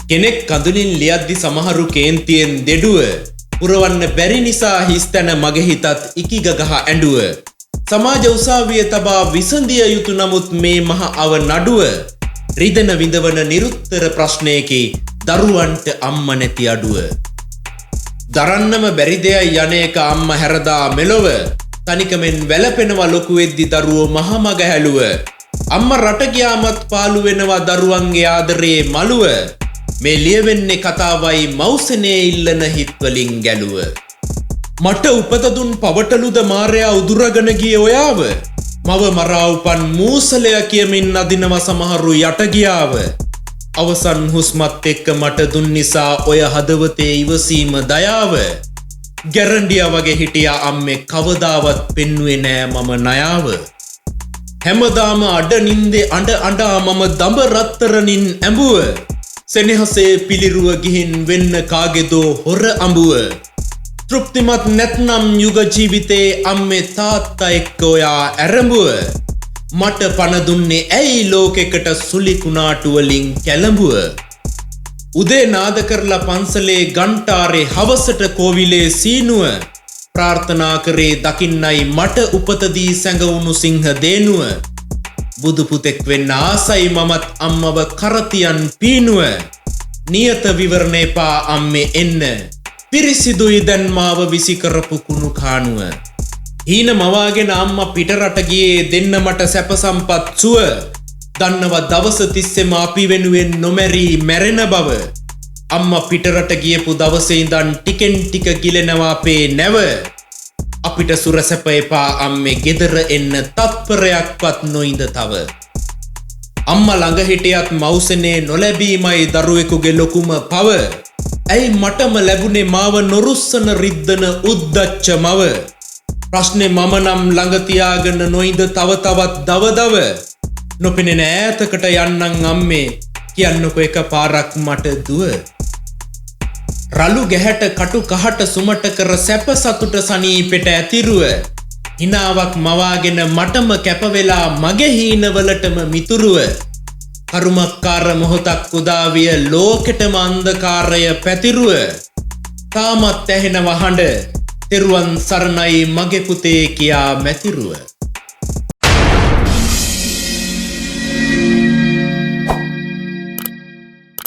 කෙනෙක් කඳුලින් ලියද්දි සමහරු කේන්තියෙන් දෙඩුව පුරවන්න බැරි නිසා හිස්තැන මගේ හිතත් ඉකිගගහ ඇඬුව සමාජ උසාවිය තබා විසඳිය යුතු නමුත් මේ මහ අව නඩුව රිදෙන විඳවන නිරුත්තර ප්‍රශ්නයකි දරුවන්ට අම්ම නැති අඩුව දරන්නම බැරි දෙයයි යන්නේක අම්ම හැරදා මෙලොව තනිකමෙන් වැළපෙනවා ලොකු වෙද්දි දරුවෝ මහ මග හැලුව අම්ම රට ගියාමත් පාළු වෙනවා දරුවන්ගේ ආදරේ මළුව මේ ලියවෙන්නේ කතාවයි මෞසනේ ඉල්ලන හිත් වලින් ගැලුව මට උපත දුන් පවටලුද මාරයා උදුරගෙන ගියේ ඔයාව මව මරා උපන් මූසලය කියමින් අදිනවා සමහරු යට ගියාව අවසන් හුස්මත් එක්ක මට දුන් නිසා ඔය හදවතේ ඉවසීම දයාව ගැරන්ඩියා වගේ හිටියා අම්මේ කවදාවත් පෙන්නුවේ නෑ මම නයාව හැමදාම අඩ නින්දේ අඬ අඬා මම දඹ රත්තරනින් ඇඹුව සෙනෙහසේ පිලිරුව ගිහින් වෙන්න කාගේදෝ හොර අඹුව තෘප්තිමත් නැත්නම් යුග ජීවිතේ අම්මේ තාත්තා එක්ක ඔයා ඇරඹුව මට පණ දුන්නේ ඇයි ලෝකෙකට සුලි කුණාටු වලින් කැළඹුව උදේ නාද කරලා පන්සලේ ගන්ටාරේ හවසට කෝවිලේ සීනුව ප්‍රාර්ථනා කරේ දකින්නයි මට උපතදී සැඟවුණු සිංහ දේනුව බුදු පුතෙක් වෙන්න ආසයි මමත් අම්මව කරතියන් පීනුව නියත විවරණේ පා අම්මේ එන්න පිරිසිදුයි දැන් මාව විසි කරපු කුණු කානුව හීන මවාගෙන අම්මා පිටරට ගියේ දෙන්න මට සැප සම්පත් සුව දන්නව දවස තිස්සෙම අපි වෙනුවෙන් නොමැරී මැරෙන බව අම්මා පිටරට ගියපු දවසේ ඉඳන් ටිකෙන් ටික ගිලෙනවා අපේ නැව අපිට සුරසැප එපා අම්මේ ගෙදර එන්න තත්පරයක්වත් නොඉඳ තව අම්මා ළඟ හිටියත් මෞසනේ නොලැබීමයි දරුවෙකුගේ ලොකුම පව ඇයි මටම ලැබුණේ මාව නොරුස්සන රිද්දන උද්දච්ච මව ප්‍රශ්නේ මම නම් ළඟ තියාගෙන නොඉඳ තව තවත් දවදව නොපෙනෙන ඈතකට යන්නම් අම්මේ කියන්නකො එක පාරක් මට දුව රළු ගැහැට කටු කහට සුමට කර සැප සතුට සනීපෙට ඇතිරුව හිනාවක් මවාගෙන මටම කැපවෙලා මගේ හීනවලටම මිතුරුව කරුමක්කාර මොහොතක් උදාවිය ලෝකෙටම අන්ධකාරය පැතිරුව තාමත් ඇහෙනව හඬ තෙරුවන් සරණයි මගේ පුතේ කියා මැතිරුව